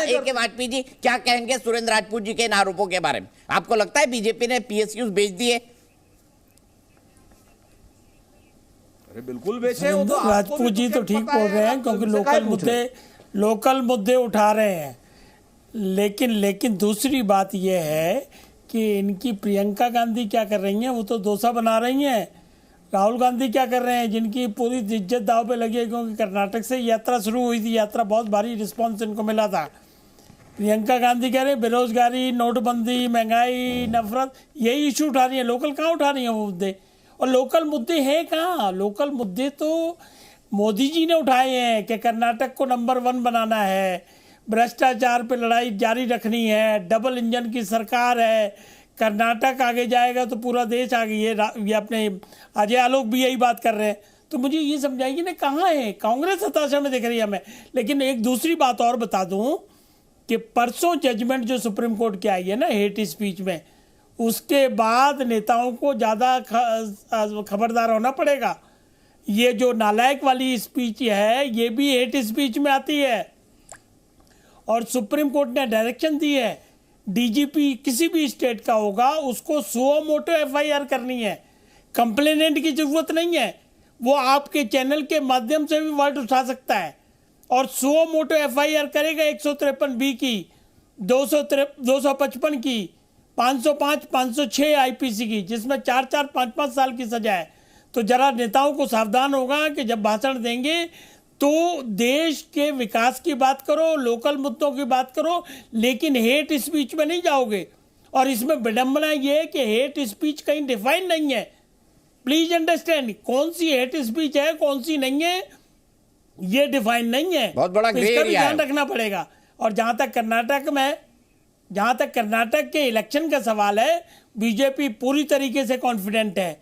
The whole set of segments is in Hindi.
ए.के. वाजपेयी जी क्या कहेंगे सुरेंद्र राजपूत जी के इन आरोपों के बारे में? आपको लगता है बीजेपी ने पीएसयूज बेच दिए? अरे बिल्कुल बेचे। वो तो राजपूत जी तो ठीक बोल रहे हैं, क्योंकि लोकल मुद्दे उठा रहे हैं। लेकिन दूसरी बात यह है कि इनकी प्रियंका गांधी क्या कर रही हैं? वो तो डोसा बना रही हैं। राहुल गांधी क्या कर रहे हैं? जिनकी पूरी इज्जत दाव पे लगी है, क्योंकि कर्नाटक से यात्रा शुरू हुई थी, यात्रा बहुत भारी रिस्पांस इनको मिला था। प्रियंका गांधी कह रहे हैं बेरोजगारी, नोटबंदी, महंगाई, नफरत, यही इशू उठा रही है। लोकल कहाँ उठा रही है वो मुद्दे? और लोकल मुद्दे हैं कहाँ? लोकल मुद्दे तो मोदी जी ने उठाए हैं कि कर्नाटक को नंबर 1 बनाना है, भ्रष्टाचार पे लड़ाई जारी रखनी है, डबल इंजन की सरकार है, कर्नाटक आगे जाएगा तो पूरा देश आगे। ये अपने अजय आलोक भी यही बात कर रहे हैं। तो मुझे ये समझाइए ना, कहाँ है कांग्रेस? हताशा में दिख रही है हमें। लेकिन एक दूसरी बात और बता दूं कि परसों जजमेंट जो सुप्रीम कोर्ट की आई है ना हेट स्पीच में, उसके बाद नेताओं को ज़्यादा खबरदार होना पड़ेगा। ये जो नालायक वाली स्पीच है ये भी हेट स्पीच में आती है। और सुप्रीम कोर्ट ने डायरेक्शन दी है, डीजीपी किसी भी स्टेट का होगा उसको सुओ मोटो एफआईआर करनी है। कंप्लेनेंट की जरूरत नहीं है, वो आपके चैनल के माध्यम से भी वर्ड उठा सकता है और सुओ मोटो एफआईआर करेगा 153B की, 255 की, 505, 506 आईपीसी की, जिसमें 4-4, 5-5 साल की सजा है। तो जरा नेताओं को सावधान होगा कि जब भाषण देंगे तो देश के विकास की बात करो, लोकल मुद्दों की बात करो, लेकिन हेट स्पीच में नहीं जाओगे। और इसमें विडंबना ये है कि हेट स्पीच कहीं डिफाइन नहीं है। प्लीज अंडरस्टैंड, कौन सी हेट स्पीच है कौन सी नहीं है ये डिफाइन नहीं है। बहुत बड़ा तो इसका भी ध्यान रखना पड़ेगा। और जहां तक कर्नाटक के इलेक्शन का सवाल है, बीजेपी पूरी तरीके से कॉन्फिडेंट है।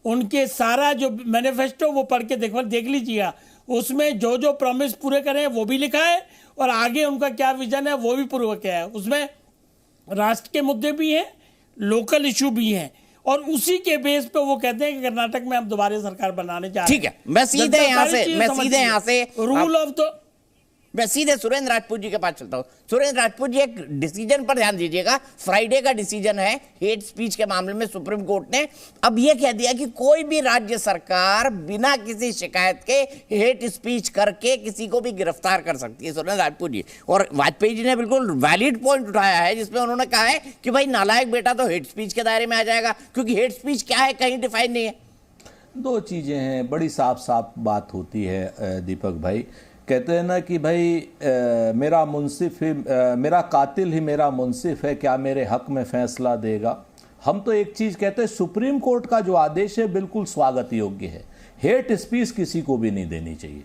उनके सारा जो मैनिफेस्टो वो पढ़ के देख लीजिएगा, उसमें जो जो प्रॉमिस पूरे करें वो भी लिखा है और आगे उनका क्या विजन है वो भी पूरा किया है। उसमें राष्ट्र के मुद्दे भी हैं, लोकल इशू भी हैं, और उसी के बेस पे वो कहते हैं कि कर्नाटक में हम दोबारा सरकार बनाने जा रहे हैं। ठीक है, मैं सीधे यहाँ से रूल ऑफ द मैं सीधे सुरेंद्र राजपूत जी के पास चलता हूं। सुरेंद्र राजपूत जी, एक डिसीजन पर ध्यान दीजिएगा। फ्राइडे का डिसीजन है हेट स्पीच के मामले में। सुप्रीम कोर्ट ने अब यह कह दिया कि कोई भी राज्य सरकार बिना किसी शिकायत के हेट स्पीच करके किसी को भी गिरफ्तार कर सकती है। सुरेंद्र राजपूत जी और वाजपेयी जी ने बिल्कुल वैलिड पॉइंट उठाया है, जिसमें उन्होंने कहा है कि भाई नालायक बेटा तो हेट स्पीच के दायरे में आ जाएगा, क्योंकि हेट स्पीच क्या है कहीं डिफाइन नहीं है। दो चीजें हैं, बड़ी साफ साफ बात होती है दीपक भाई। कहते हैं ना कि भाई मेरा मुंसिफ ही मेरा कातिल ही मेरा मुंसिफ है, क्या मेरे हक में फैसला देगा। हम तो एक चीज कहते हैं, सुप्रीम कोर्ट का जो आदेश है बिल्कुल स्वागत योग्य है। हेट स्पीच किसी को भी नहीं देनी चाहिए।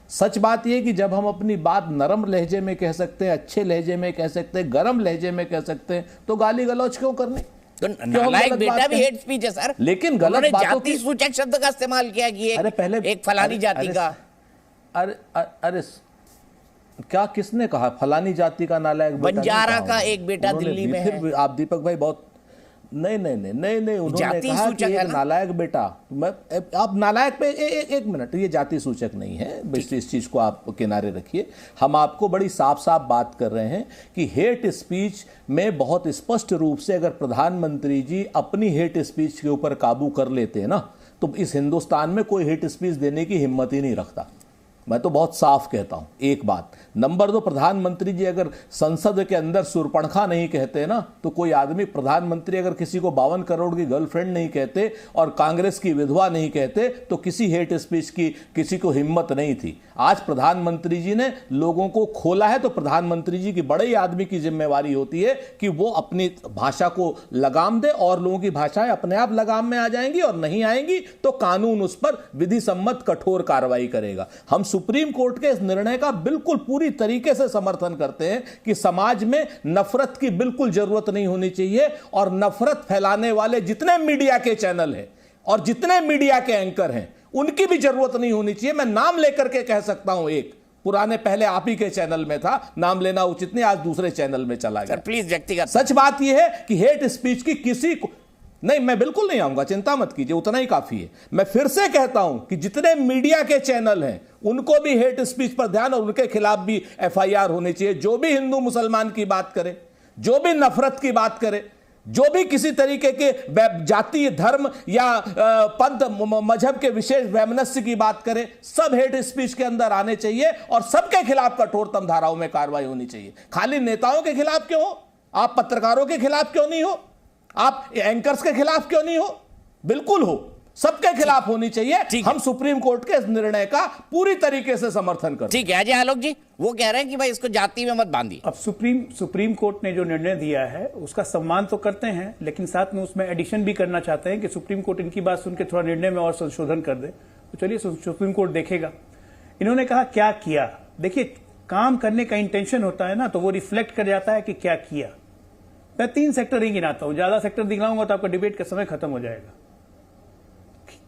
सच बात यह कि जब हम अपनी बात नरम लहजे में कह सकते हैं, अच्छे लहजे में कह सकते हैं, गर्म लहजे में कह सकते हैं, तो गाली गलौज क्यों करनी? तो नालायक बेटा भी हेट स्पीच है सर। लेकिन गलत बातों की सूचक शब्द का इस्तेमाल किया कि अरे पहले एक फलानी जाति का। अरे क्या किसने कहा फलानी जाति का नालायक बेटा? बंजारा का एक बेटा दिल्ली में है। आप दीपक भाई बहुत नहीं उन्होंने कहा कि एक नालायक बेटा। आप नालायक पे एक मिनट, ये जाति सूचक नहीं है, इस चीज को आप किनारे रखिए। हम आपको बड़ी साफ साफ बात कर रहे हैं कि हेट स्पीच में बहुत स्पष्ट रूप से अगर प्रधानमंत्री जी अपनी हेट स्पीच के ऊपर काबू कर लेते हैं ना, तो इस हिंदुस्तान में कोई हेट स्पीच देने की हिम्मत ही नहीं रखता। मैं तो बहुत साफ कहता हूं। एक बात। नंबर 2, प्रधानमंत्री जी अगर संसद के अंदर सुरपणखा नहीं कहते ना, तो कोई आदमी, प्रधानमंत्री अगर किसी को 52 करोड़ की गर्लफ्रेंड नहीं कहते और कांग्रेस की विधवा नहीं कहते, तो किसी हेट स्पीच की किसी को हिम्मत नहीं थी। आज प्रधानमंत्री जी ने लोगों को खोला है, तो प्रधानमंत्री जी की बड़े आदमी की जिम्मेवारी होती है कि वो अपनी भाषा को लगाम दे, और लोगों की भाषाएं अपने आप लगाम में आ जाएंगी, और नहीं आएंगी तो कानून उस पर विधि सम्मत कठोर कार्रवाई करेगा। हम सुप्रीम कोर्ट के इस निर्णय का बिल्कुल पूरी तरीके से समर्थन करते हैं कि समाज में नफरत की बिल्कुल जरूरत नहीं होनी चाहिए, और नफरत फैलाने वाले जितने मीडिया के चैनल हैं और जितने मीडिया के एंकर हैं उनकी भी जरूरत नहीं होनी चाहिए। मैं नाम लेकर के कह सकता हूं, एक पुराने पहले आप ही के चैनल में था, नाम लेना उचित नहीं, आज दूसरे चैनल में चला गया। प्लीज व्यक्तिगत सच बात यह है कि हेट स्पीच की किसी को नहीं, मैं बिल्कुल नहीं आऊंगा, चिंता मत कीजिए, उतना ही काफी है। मैं फिर से कहता हूं कि जितने मीडिया के चैनल हैं उनको भी हेट स्पीच पर ध्यान और उनके खिलाफ भी एफआईआर होनी चाहिए। जो भी हिंदू मुसलमान की बात करे, जो भी नफरत की बात करे, जो भी किसी तरीके के जातीय धर्म या पंथ मजहब के विशेष वैमनस्य की बात करे, सब हेट स्पीच के अंदर आने चाहिए और सबके खिलाफ कठोरतम धाराओं में कार्रवाई होनी चाहिए। खाली नेताओं के खिलाफ क्यों हो? आप पत्रकारों के खिलाफ क्यों नहीं हो? आप एंकर्स के खिलाफ क्यों नहीं हो? बिल्कुल हो, सबके खिलाफ होनी चाहिए। हम सुप्रीम कोर्ट के इस निर्णय का पूरी तरीके से समर्थन करते हैं। ठीक है अजय आलोक जी, वो कह रहे हैं कि भाई इसको जाति में मत बांधिए। अब सुप्रीम कोर्ट ने जो निर्णय दिया है उसका सम्मान तो करते हैं, लेकिन साथ में उसमें एडिशन भी करना चाहते हैं कि सुप्रीम कोर्ट इनकी बात सुन के थोड़ा निर्णय में और संशोधन कर दे। तो चलिए सुप्रीम कोर्ट देखेगा। इन्होंने कहा क्या किया, देखिए काम करने का इंटेंशन होता है ना, तो वो रिफ्लेक्ट कर जाता है कि क्या किया। मैं 3 सेक्टर ही गिनाता हूं, ज्यादा सेक्टर दिखाऊंगा तो आपका डिबेट का समय खत्म हो जाएगा।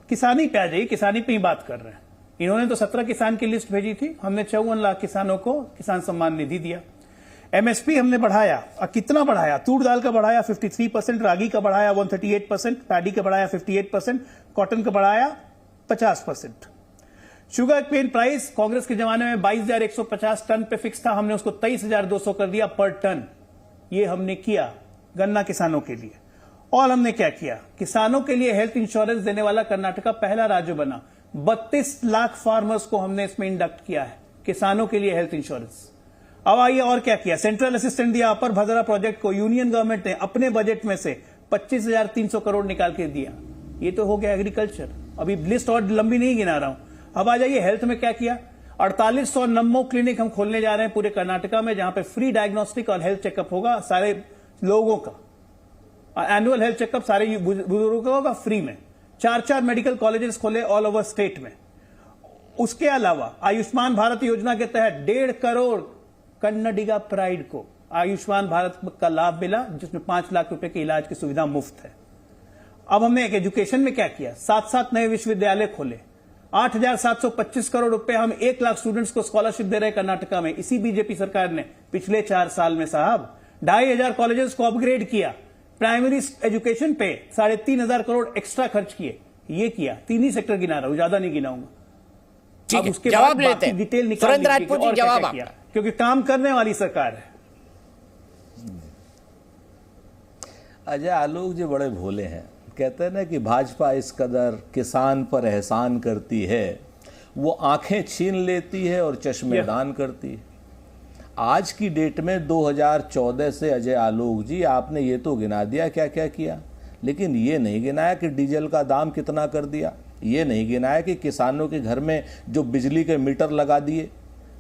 किसानी पे आ जाइए, किसानी पे ही बात कर रहे हैं। इन्होंने तो 17 किसान की लिस्ट भेजी थी, हमने 54 लाख किसानों को किसान सम्मान निधि दिया। एमएसपी हमने बढ़ाया, और कितना बढ़ाया? तूर दाल का बढ़ाया 53%, रागी का बढ़ाया 138%, पैडी का बढ़ाया 58%, कॉटन का बढ़ाया 50%। शुगर केन प्राइस कांग्रेस के जमाने में 22,150 टन पे फिक्स था, हमने उसको 23,200 कर दिया पर टन। ये हमने किया गन्ना किसानों के लिए। और हमने क्या किया? किसानों के लिए हेल्थ इंश्योरेंस देने वाला कर्नाटक पहला राज्य बना। 32 लाख फार्मर्स को हमने इसमें इंडक्ट किया है, किसानों के लिए हेल्थ इंश्योरेंस। अब आइए और क्या किया? सेंट्रल असिस्टेंट दिया अपर भद्रा प्रोजेक्ट को। यूनियन गवर्नमेंट ने अपने बजट में से 25,300 करोड़ निकाल के दिया। ये तो हो गया एग्रीकल्चर। अभी लिस्ट और लंबी नहीं गिना रहा हूं। अब आ जाइए हेल्थ में क्या किया। 4800 नमो क्लिनिक हम खोलने जा रहे हैं पूरे कर्नाटका में, जहां पे फ्री डायग्नोस्टिक और हेल्थ चेकअप होगा सारे लोगों का। एनुअल हेल्थ चेकअप सारे बुजुर्गों का होगा फ्री में। 4 मेडिकल कॉलेजेस खोले ऑल ओवर स्टेट में। उसके अलावा आयुष्मान भारत योजना के तहत 1.5 करोड़ कन्नडिगा प्राइड को आयुष्मान भारत का लाभ मिला, जिसमें 5 लाख रुपए के इलाज की सुविधा मुफ्त है। अब हमने एक एजुकेशन में क्या किया? 7 नए विश्वविद्यालय खोले। 8,725 करोड़ रुपए हम 1 लाख स्टूडेंट्स को स्कॉलरशिप दे रहे हैं कर्नाटका में, इसी बीजेपी सरकार ने पिछले 4 साल में साहब। 2,500 कॉलेजेस को अपग्रेड किया। प्राइमरी एजुकेशन पे 3,500 करोड़ एक्स्ट्रा खर्च किए। ये किया। 3 ही सेक्टर गिना रहा हूं, ज्यादा नहीं गिनाऊंगा। अब उसके जवाब बाद लेते हैं। डिटेल निकाल सुरेंद्र राजपूत जी, जवाब किया, क्योंकि काम करने वाली सरकार है। अजय आलोक जी बड़े भोले हैं। कहते हैं ना कि भाजपा इस कदर किसान पर एहसान करती है, वो आंखें छीन लेती है और चश्मे दान करती है। आज की डेट में 2014 से अजय आलोक जी आपने ये तो गिना दिया क्या क्या किया, लेकिन ये नहीं गिनाया कि डीजल का दाम कितना कर दिया। ये नहीं गिनाया कि किसानों के घर में जो बिजली के मीटर लगा दिए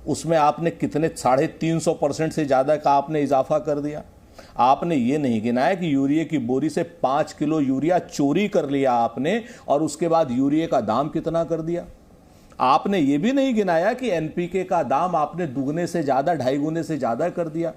उसमें आपने कितने 350% से ज़्यादा का आपने इजाफा कर दिया। आपने ये नहीं गिनाया कि यूरिया की बोरी से 5 किलो यूरिया चोरी कर लिया आपने, और उसके बाद यूरिया का दाम कितना कर दिया। आपने ये भी नहीं गिनाया कि एनपीके का दाम आपने दुगने से ज़्यादा, 2.5 गुने से ज़्यादा कर दिया।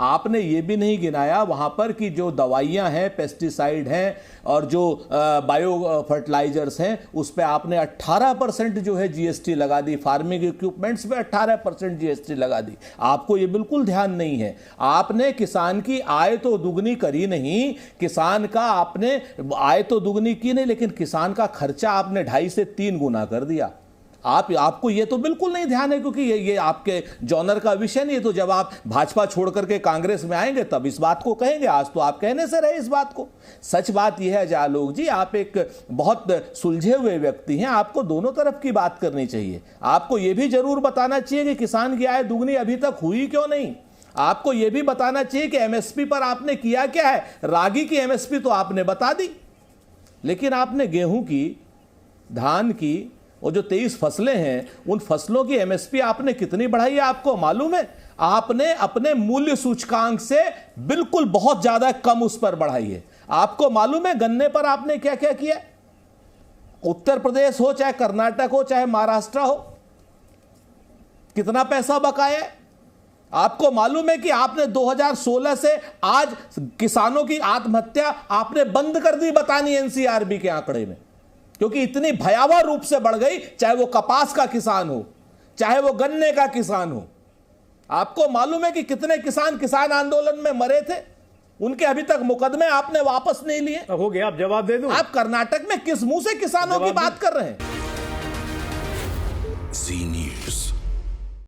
आपने ये भी नहीं गिनाया वहाँ पर कि जो दवाइयाँ हैं, पेस्टिसाइड हैं और जो बायो फर्टिलाइजर्स हैं, उस पर आपने 18% जो है जीएसटी लगा दी। फार्मिंग इक्विपमेंट्स पे 18% जीएसटी लगा दी। आपको ये बिल्कुल ध्यान नहीं है। आपने किसान की आय तो दुगनी करी नहीं, किसान का आपने आय तो दुगनी की नहीं, लेकिन किसान का खर्चा आपने 2.5 से 3 गुना कर दिया। आपको ये तो बिल्कुल नहीं ध्यान है, क्योंकि ये आपके जॉनर का विषय नहीं है। तो जब आप भाजपा छोड़ करके कांग्रेस में आएंगे तब इस बात को कहेंगे। आज तो आप कहने से रहे इस बात को। सच बात यह है अजय आलोक जी, आप एक बहुत सुलझे हुए व्यक्ति हैं। आपको दोनों तरफ की बात करनी चाहिए। आपको यह भी जरूर बताना चाहिए कि किसान की आय दुगनी अभी तक हुई क्यों नहीं। आपको यह भी बताना चाहिए कि एमएसपी पर आपने किया क्या है। रागी की एमएसपी तो आपने बता दी, लेकिन आपने गेहूं की, धान की, और जो 23 फसलें हैं उन फसलों की एमएसपी आपने कितनी बढ़ाई है आपको मालूम है? आपने अपने मूल्य सूचकांक से बिल्कुल बहुत ज्यादा कम उस पर बढ़ाई है। आपको मालूम है गन्ने पर आपने क्या क्या किया? उत्तर प्रदेश हो, चाहे कर्नाटक हो, चाहे महाराष्ट्र हो, कितना पैसा बकाया है? आपको मालूम है कि आपने 2016 से आज किसानों की आत्महत्या आपने बंद कर दी बतानी एनसीआरबी के आंकड़े में, क्योंकि इतनी भयावह रूप से बढ़ गई। चाहे वो कपास का किसान हो, चाहे वो गन्ने का किसान हो। आपको मालूम है कि कितने किसान आंदोलन में मरे थे? उनके अभी तक मुकदमे आपने वापस नहीं लिए। अब हो गया, आप जवाब दे दो। आप कर्नाटक में किस मुंह से किसानों की बात कर रहे हैं?